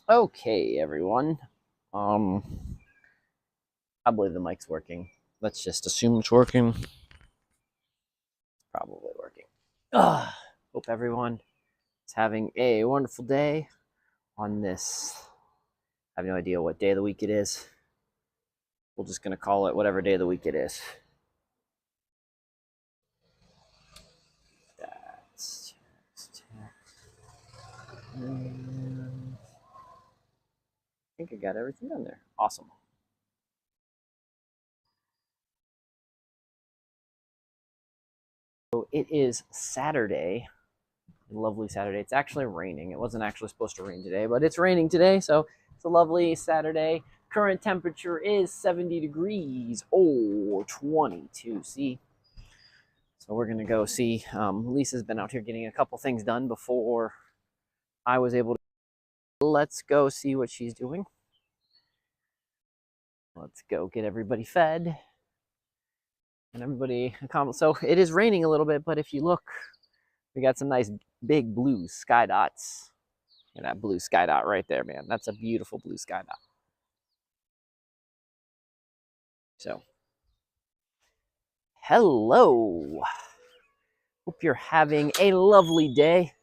Okay, everyone. I believe the mic's working. Let's just assume it's working. Probably working. Hope everyone is having a wonderful day on this. I have no idea what day of the week it is. We're just gonna call it whatever day of the week it is. That's and I think I got everything done there. Awesome. So it is Saturday. Lovely Saturday. It's actually raining. It wasn't actually supposed to rain today, but it's raining today, so it's a lovely Saturday. Current temperature is 70 degrees. Oh, 22 C. So we're gonna go see. Lisa's been out here getting a couple things done before I was able to. Let's go see what she's doing. Let's go get everybody fed and everybody. So it is raining a little bit, but if you look, we got some nice big blue sky dots. Look at that blue sky dot right there, man. That's a beautiful blue sky dot. So, hello. Hope you're having a lovely day.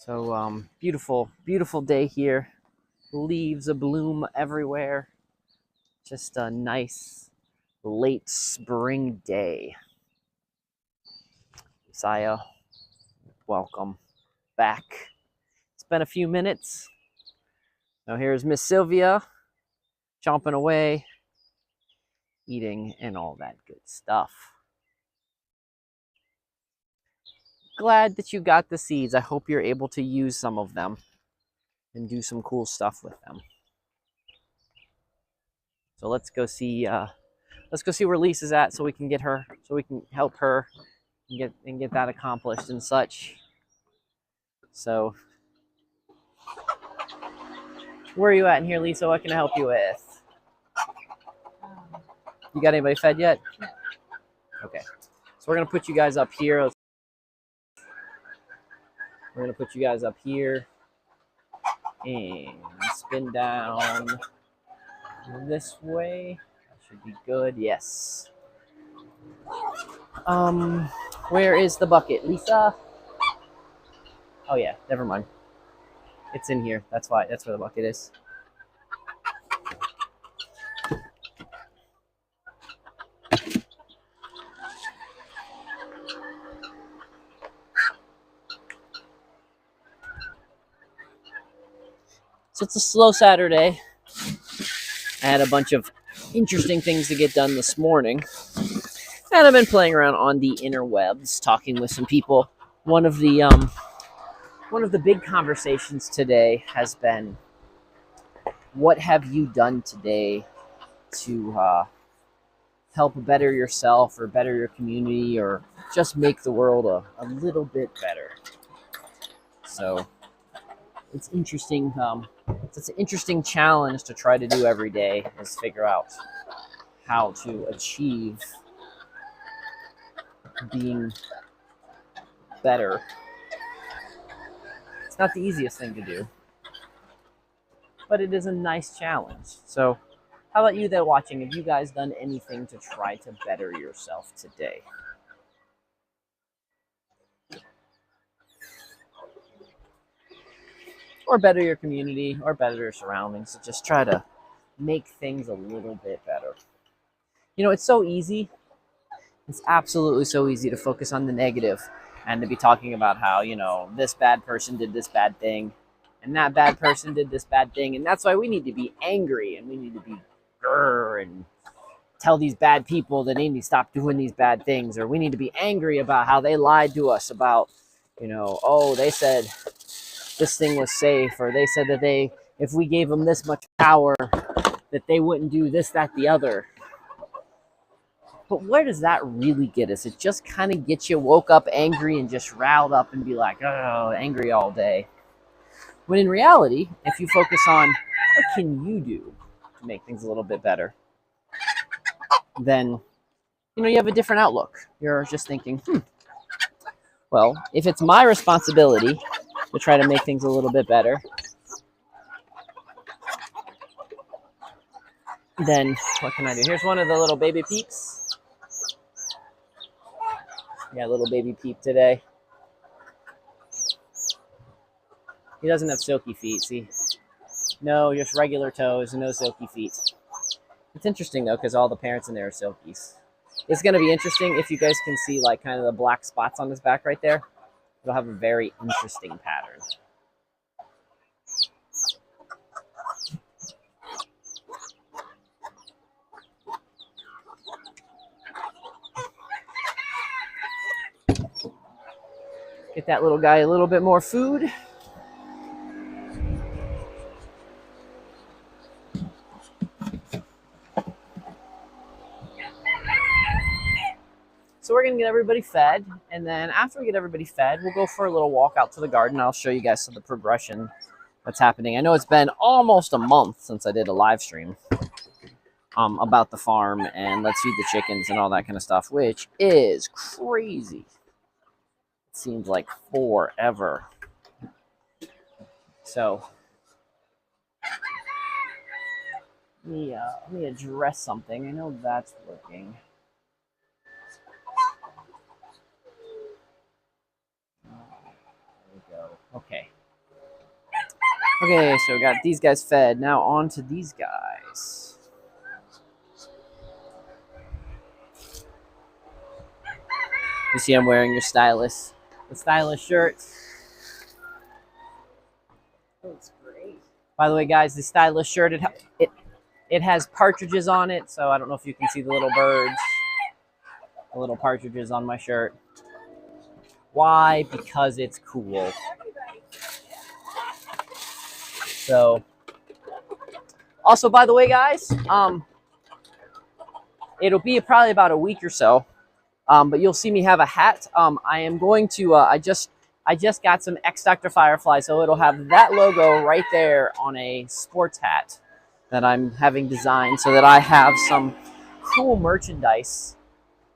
So, beautiful, beautiful day here. Leaves abloom everywhere. Just a nice late spring day. Messiah, welcome back. It's been a few minutes. Now here's Miss Sylvia chomping away, eating and all that good stuff. Glad that you got the seeds. I hope you're able to use some of them and do some cool stuff with them. So let's go see where Lisa's at so we can get her, so we can help her and get that accomplished and such. So where are you at in here, Lisa? What can I help you with? You got anybody fed yet? No. Okay. So we're gonna put you guys up here. We're gonna put you guys up here and spin down this way. That should be good. Yes. Where is the bucket, Lisa? Oh yeah, never mind. It's in here. That's why. That's where the bucket is. So it's a slow Saturday. I had a bunch of interesting things to get done this morning. And I've been playing around on the interwebs, talking with some people. One of the big conversations today has been, what have you done today to help better yourself or better your community or just make the world a little bit better? So it's interesting. It's an interesting challenge to try to do every day, is figure out how to achieve being better. It's not the easiest thing to do, but it is a nice challenge. So how about you that are watching? Have you guys done anything to try to better yourself today? Or better your community, or better your surroundings. So just try to make things a little bit better. You know, it's so easy. It's absolutely so easy to focus on the negative and to be talking about how, you know, this bad person did this bad thing and that bad person did this bad thing. And that's why we need to be angry and we need to be grr and tell these bad people that they need to stop doing these bad things. Or we need to be angry about how they lied to us about, you know, oh, they said this thing was safe, or they said that if we gave them this much power, that they wouldn't do this, that, the other. But where does that really get us? It just kind of gets you woke up angry and just riled up and be like, oh, angry all day. When in reality, if you focus on what can you do to make things a little bit better, then, you know, you have a different outlook. You're just thinking, Well, if it's my responsibility to try to make things a little bit better, then what can I do? Here's one of the little baby peeps. Yeah, little baby peep today. He doesn't have silky feet, see? No, just regular toes and no silky feet. It's interesting, though, because all the parents in there are silkies. It's going to be interesting if you guys can see, like, kind of the black spots on his back right there. It'll have a very interesting pattern. Get that little guy a little bit more food. So we're going to get everybody fed, and then after we get everybody fed, we'll go for a little walk out to the garden. I'll show you guys some of the progression that's happening. I know it's been almost a month since I did a live stream about the farm and let's feed the chickens and all that kind of stuff, which is crazy. It seems like forever. So let me address something. I know that's working. Okay. Okay, so we got these guys fed. Now on to these guys. You see I'm wearing the stylish shirt. Looks great. By the way, guys, the stylish shirt, it has partridges on it, so I don't know if you can see the little birds. The little partridges on my shirt. Why? Because it's cool. So, also, by the way, guys, it'll be probably about a week or so, but you'll see me have a hat. I am going to, I just got some X Dr. Firefly, so it'll have that logo right there on a sports hat that I'm having designed so that I have some cool merchandise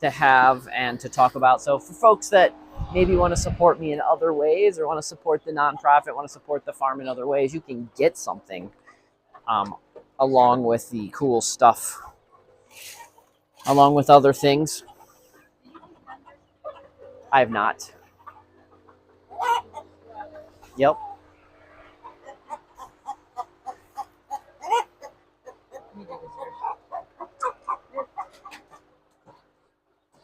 to have and to talk about. So for folks that maybe want to support me in other ways or want to support the nonprofit, want to support the farm in other ways, you can get something along with the cool stuff, along with other things. I have not. Yep.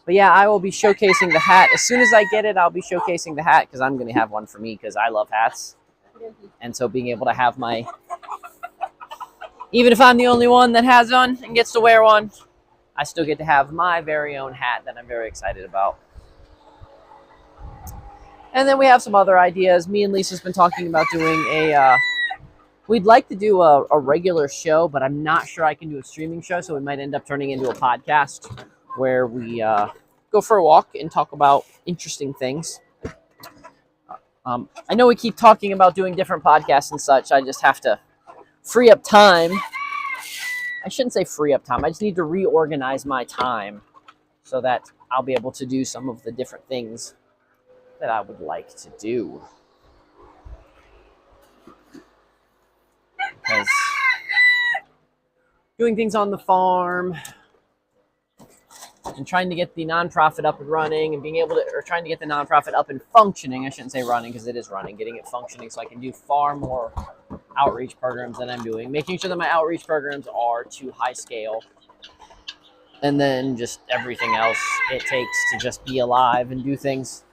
But yeah, I will be showcasing the hat. As soon as I get it, I'll be showcasing the hat because I'm going to have one for me because I love hats. And so being able to have my, even if I'm the only one that has one and gets to wear one, I still get to have my very own hat that I'm very excited about. And then we have some other ideas. Me and Lisa's been talking about doing we'd like to do a regular show, but I'm not sure I can do a streaming show. So we might end up turning into a podcast where we go for a walk and talk about interesting things. I know we keep talking about doing different podcasts and such. I just have to free up time. I shouldn't say free up time. I just need to reorganize my time so that I'll be able to do some of the different things that I would like to do. Because doing things on the farm and trying to get the nonprofit up and running and being able to, or trying to get the nonprofit up and functioning, I shouldn't say running because it is running, getting it functioning so I can do far more outreach programs than I'm doing, making sure that my outreach programs are to high scale, and then just everything else it takes to just be alive and do things.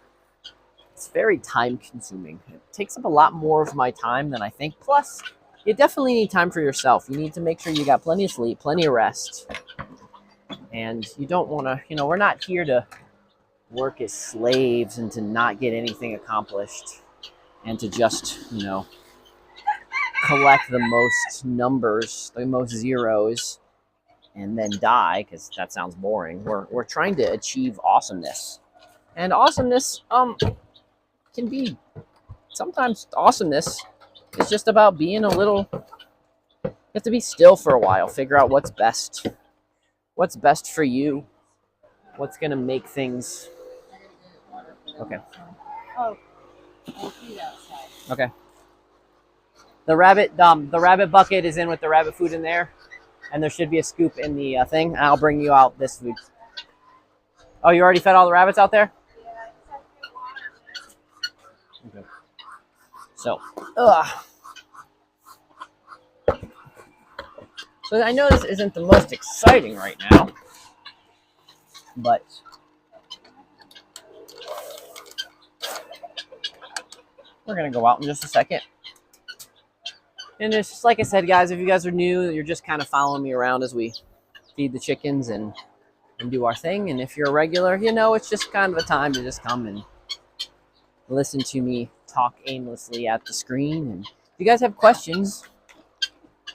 It's very time consuming. It takes up a lot more of my time than I think. Plus, you definitely need time for yourself. You need to make sure you got plenty of sleep, plenty of rest. And you don't want to, we're not here to work as slaves and to not get anything accomplished and to just, collect the most numbers, the most zeros, and then die, because that sounds boring. We're trying to achieve awesomeness. And awesomeness can be, sometimes awesomeness is just about being a little, you have to be still for a while, figure out what's best. What's best for you? What's going to make things... Okay. Oh, I see outside. Okay. The rabbit bucket is in with the rabbit food in there, and there should be a scoop in the thing. And I'll bring you out this food. Oh, you already fed all the rabbits out there? Okay. So, so I know this isn't the most exciting right now, but we're gonna go out in just a second. And it's just like I said, guys, if you guys are new, you're just kind of following me around as we feed the chickens and do our thing. And if you're a regular, you know, it's just kind of a time to just come and listen to me talk aimlessly at the screen. And if you guys have questions,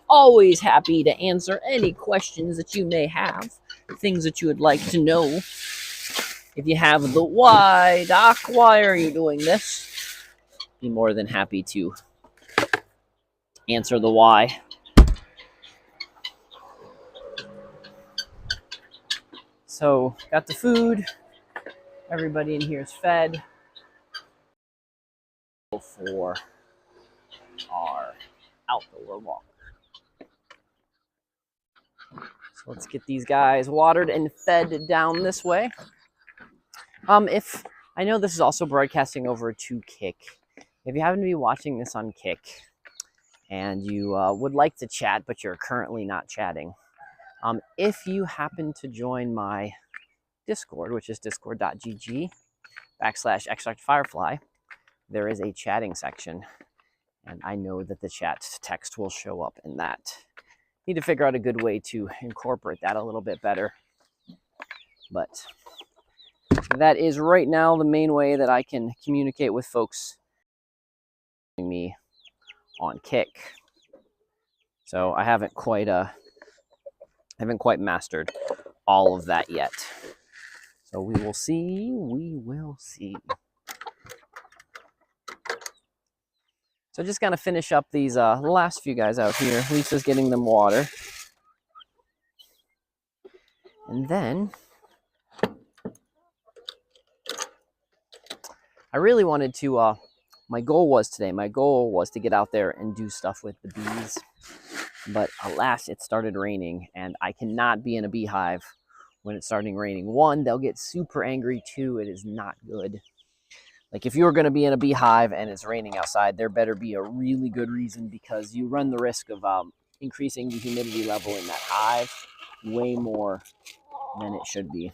always happy to answer any questions that you may have, things that you would like to know. If you have the why, Doc, why are you doing this? Be more than happy to answer the why. So, got the food. Everybody in here is fed. For our outdoor walk. So let's get these guys watered and fed down this way. If I know this is also broadcasting over to Kick. If you happen to be watching this on Kick and you would like to chat, but you're currently not chatting, if you happen to join my Discord, which is discord.gg/extractfirefly, there is a chatting section, and I know that the chat text will show up in that. Need to figure out a good way to incorporate that a little bit better, but that is right now the main way that I can communicate with folks me on Kick. So I haven't quite mastered all of that yet. So we will see. So just gonna finish up these last few guys out here. Lisa's getting them water. And then I really wanted to my goal was to get out there and do stuff with the bees. But alas, it started raining, and I cannot be in a beehive when it's starting raining. One, they'll get super angry. Two, it is not good. Like, if you're going to be in a beehive and it's raining outside, there better be a really good reason, because you run the risk of increasing the humidity level in that hive way more than it should be.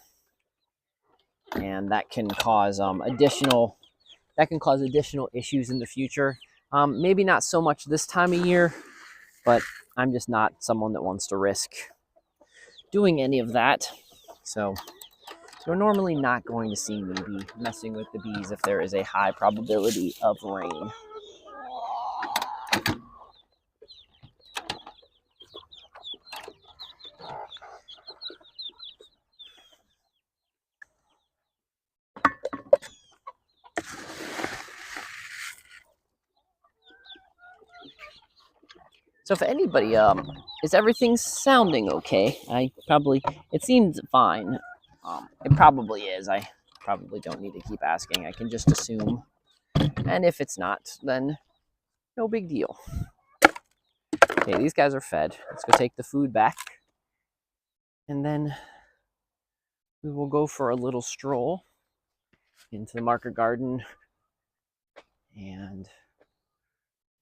And that can cause additional issues in the future. Maybe not so much this time of year, but I'm just not someone that wants to risk doing any of that. So you're normally not going to see me be messing with the bees if there is a high probability of rain. So if anybody, is everything sounding okay? It seems fine. It probably is. I probably don't need to keep asking. I can just assume. And if it's not, then no big deal. Okay, these guys are fed. Let's go take the food back. And then we will go for a little stroll into the market garden and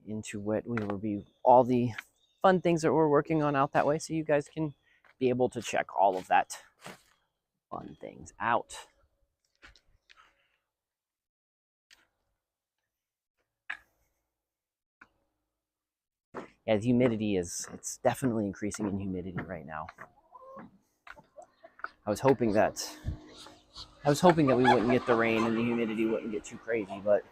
into what we will be all the fun things that we're working on out that way, so you guys can be able to check all of that fun things out. Yeah, the humidity it's definitely increasing in humidity right now. I was hoping that we wouldn't get the rain and the humidity wouldn't get too crazy, but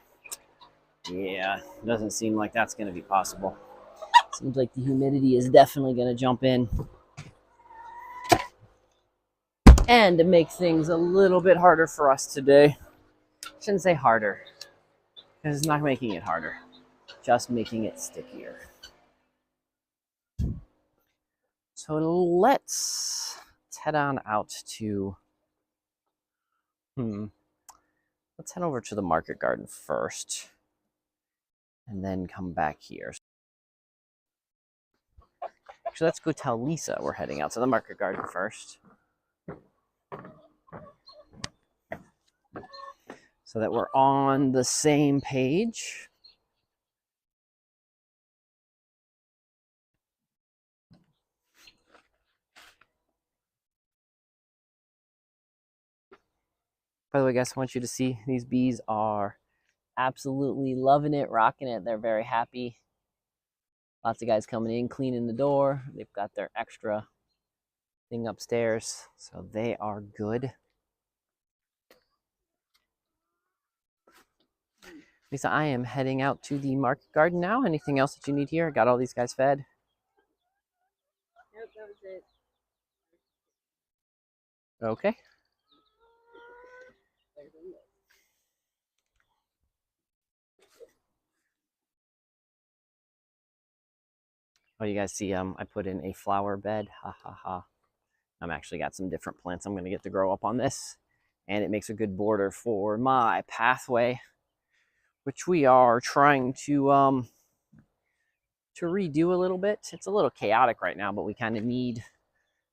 yeah, it doesn't seem like that's going to be possible. Seems like the humidity is definitely going to jump in and to make things a little bit harder for us today. Shouldn't say harder, because it's not making it harder, just making it stickier. So let's head on out to let's let's head over to the market garden first and then come back here. Actually, let's go tell Lisa we're heading out to the market garden first, so that we're on the same page. By the way, guys, I want you to see these bees are absolutely loving it, rocking it. They're very happy. Lots of guys coming in, cleaning the door. They've got their extra thing upstairs, so they are good. Lisa, I am heading out to the market garden now. Anything else that you need here? Got all these guys fed? Nope, that was it. Okay. Oh, you guys see, I put in a flower bed. Ha ha ha. I'm actually got some different plants I'm going to get to grow up on this. And it makes a good border for my pathway, which we are trying to redo a little bit. It's a little chaotic right now, but we kind of need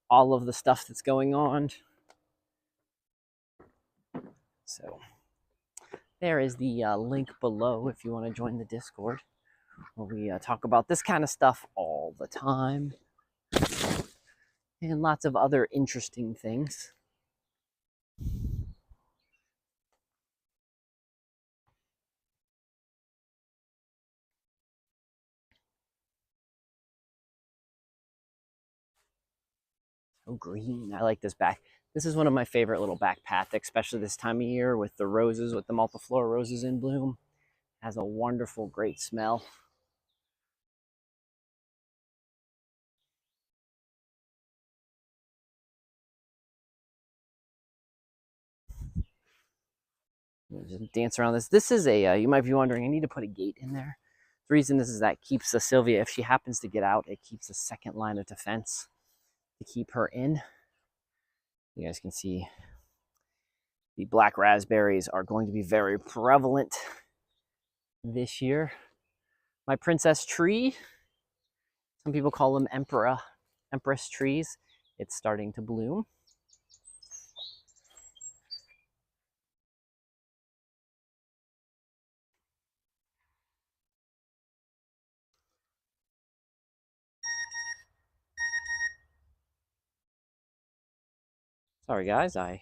all of the stuff that's going on. So there is the link below if you want to join the Discord, where we talk about this kind of stuff all the time and lots of other interesting things. So green. I like this back. This is one of my favorite little back paths, especially this time of year with the roses, with the multiflora roses in bloom. Has a wonderful, great smell. Just dance around this. This is a, you might be wondering, I need to put a gate in there. The reason this is that keeps Sylvia, if she happens to get out, it keeps a second line of defense to keep her in. You guys can see the black raspberries are going to be very prevalent this year. My princess tree, some people call them empress trees. It's starting to bloom. Sorry guys, I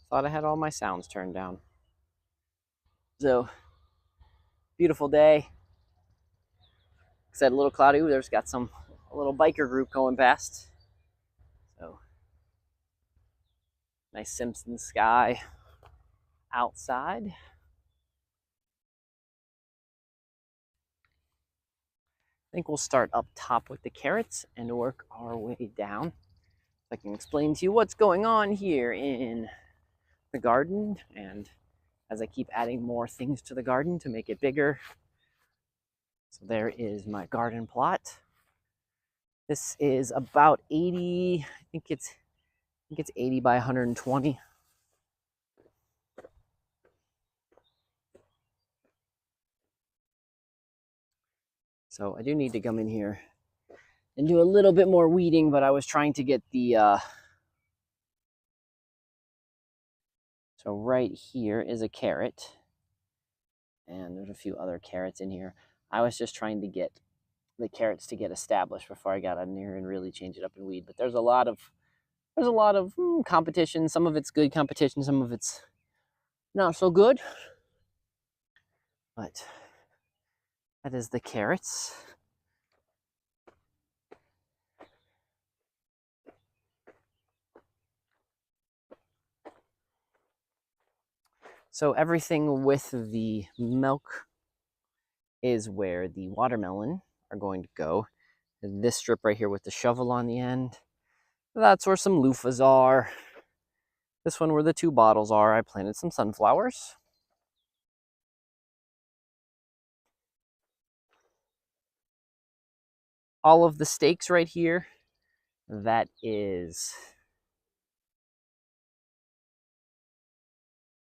thought I had all my sounds turned down. So, beautiful day. Like I said, a little cloudy. There's got a little biker group going past. So, nice Simpsons sky outside. I think we'll start up top with the carrots and work our way down. I can explain to you what's going on here in the garden, and as I keep adding more things to the garden to make it bigger. So there is my garden plot. This is about 80, I think it's 80 by 120. So I do need to come in here and do a little bit more weeding, but I was trying to get the, so right here is a carrot, and there's a few other carrots in here. I was just trying to get the carrots to get established before I got in here and really change it up and weed. But there's a lot of competition. Some of it's good competition, some of it's not so good. But that is the carrots. So everything with the milk is where the watermelon are going to go. And this strip right here with the shovel on the end, that's where some loofahs are. This one where the 2 bottles are. I planted some sunflowers. All of the stakes right here, that is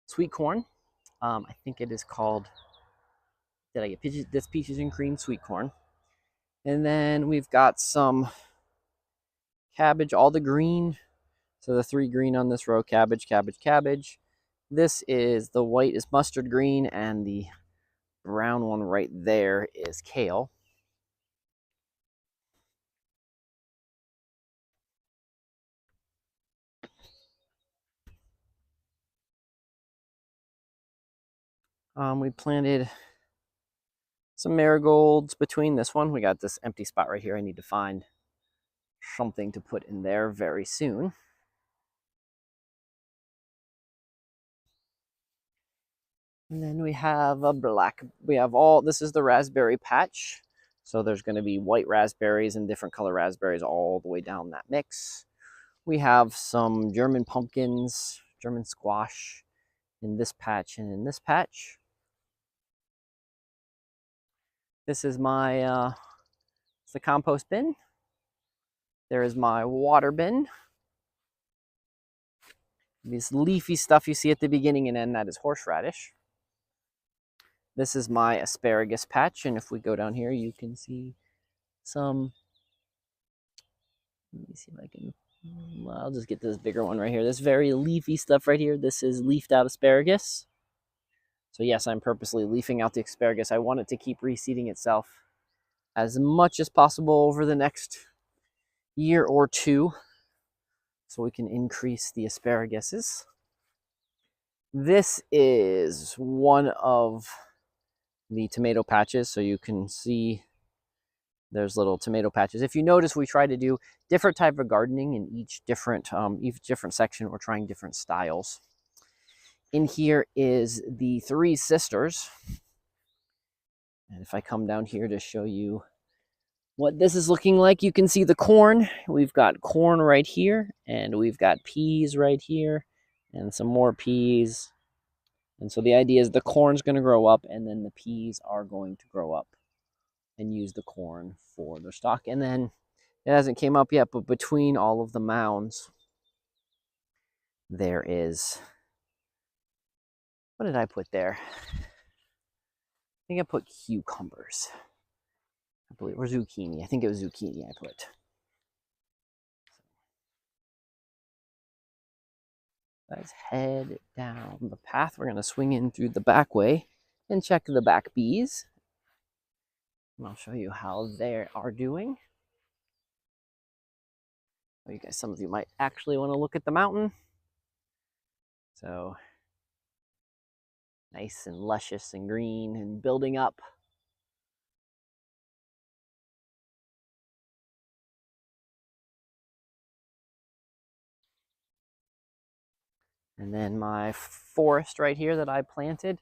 sweet corn. I think it is called, did I get peaches? This peaches and cream sweet corn. And then we've got some cabbage, all the green. So the 3 green on this row, cabbage, cabbage, cabbage. This is, the white is mustard green, and the brown one right there is kale. We planted some marigolds between this one. We got this empty spot right here. I need to find something to put in there very soon. And then we have this is the raspberry patch. So there's going to be white raspberries and different color raspberries all the way down that mix. We have some German pumpkins, German squash in this patch and in this patch. This is my, it's the compost bin. There is my water bin. This leafy stuff you see at the beginning and end, that is horseradish. This is my asparagus patch, and if we go down here, you can see some, let me see if I can, well, I'll just get this bigger one right here. This very leafy stuff right here, this is leafed out asparagus. So yes, I'm purposely leafing out the asparagus. I want it to keep reseeding itself as much as possible over the next year or two, so we can increase the asparaguses. This is one of the tomato patches, so you can see there's little tomato patches. If you notice, we try to do different type of gardening in each different section. We're trying different styles. In here is the 3 sisters. And if I come down here to show you what this is looking like, you can see the corn. We've got corn right here, and we've got peas right here, and some more peas. And so the idea is the corn's going to grow up, and then the peas are going to grow up and use the corn for their stock. And then it hasn't came up yet, but between all of the mounds, there is, what did I put there? I think I put cucumbers, I believe, or zucchini. I think it was zucchini I put. Let's head down the path. We're going to swing in through the back way and check the back bees. And I'll show you how they are doing. Oh, you guys, some of you might actually want to look at the mountain. So nice and luscious and green and building up. And then my forest right here that I planted.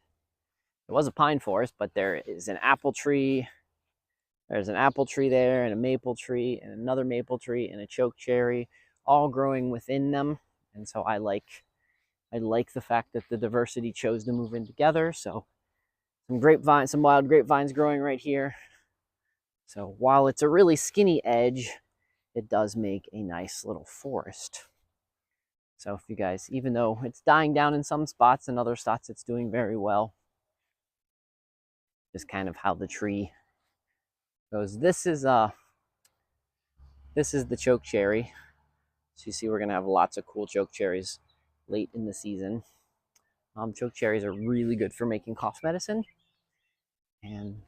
It was a pine forest, but there is an apple tree. There's an apple tree there, and a maple tree, and another maple tree, and a choke cherry, all growing within them. And so I like the fact that the diversity chose to move in together. So some grapevines, some wild grapevines growing right here. So while it's a really skinny edge, it does make a nice little forest. So if you guys, even though it's dying down in some spots and other spots it's doing very well, just kind of how the tree goes. This is the choke cherry. So you see we're gonna have lots of cool choke cherries late in the season. Choke cherries are really good for making cough medicine and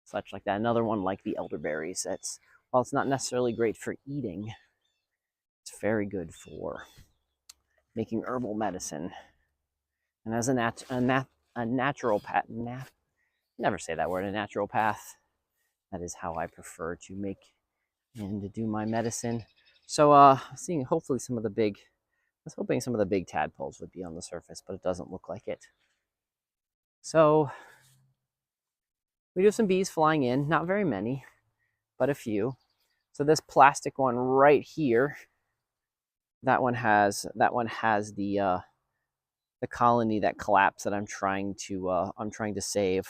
such like that. Another one like the elderberries. That's, while it's not necessarily great for eating, it's very good for making herbal medicine. And as a naturopath, never say that word, a naturopath, that is how I prefer to make and to do my medicine. So seeing hopefully some of the big, I was hoping some of the big tadpoles would be on the surface, but it doesn't look like it. So we do have some bees flying in, not very many, but a few. So this plastic one right here, that one has the colony that collapsed that I'm trying to save.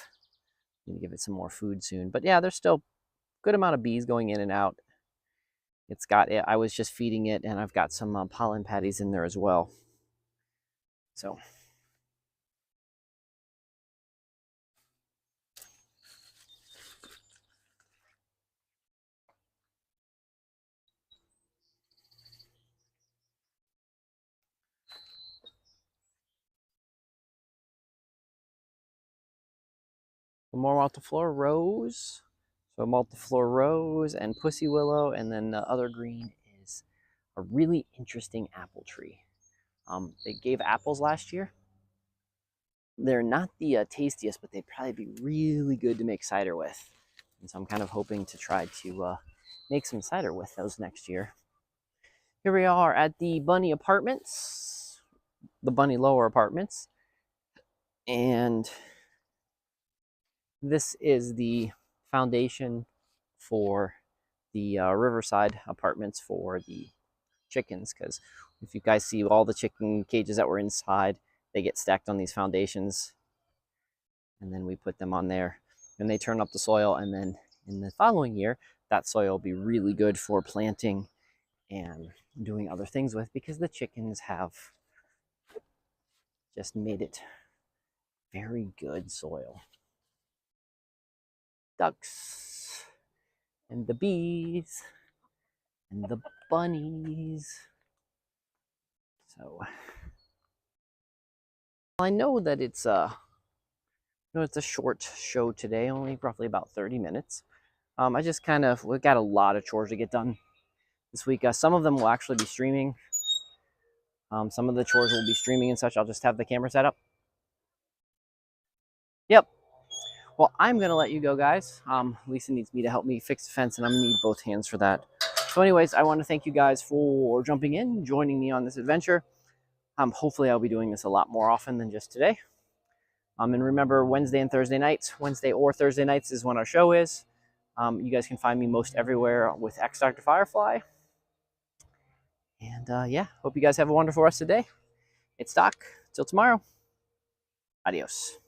I'm gonna give it some more food soon. But yeah, there's still a good amount of bees going in and out. It's got it. I was just feeding it, and I've got some pollen patties in there as well. So more multiflora rose. So multiflora rose and pussy willow, and then the other green is a really interesting apple tree. They gave apples last year. They're not the tastiest, but they'd probably be really good to make cider with. And so I'm kind of hoping to try to make some cider with those next year. Here we are at the Bunny Apartments, the Bunny Lower Apartments. And this is the foundation for the Riverside Apartments for the chickens, because if you guys see all the chicken cages that were inside, they get stacked on these foundations, and then we put them on there, and they turn up the soil, and then in the following year, that soil will be really good for planting and doing other things with, because the chickens have just made it very good soil. Ducks and the bees and the bunnies. So I know that it's a short show today, only roughly about 30 minutes. I just we got a lot of chores to get done this week. Some of them will actually be streaming. Some of the chores will be streaming and such. I'll just have the camera set up. Yep. Well, I'm gonna let you go, guys. Lisa needs me to help me fix the fence, and I'm gonna need both hands for that. So anyways, I want to thank you guys for jumping in, joining me on this adventure. Hopefully I'll be doing this a lot more often than just today. And remember, Wednesday or Thursday nights is when our show is. You guys can find me most everywhere with X Dr. Firefly. And yeah, hope you guys have a wonderful rest of the day. It's Doc. Till tomorrow. Adios.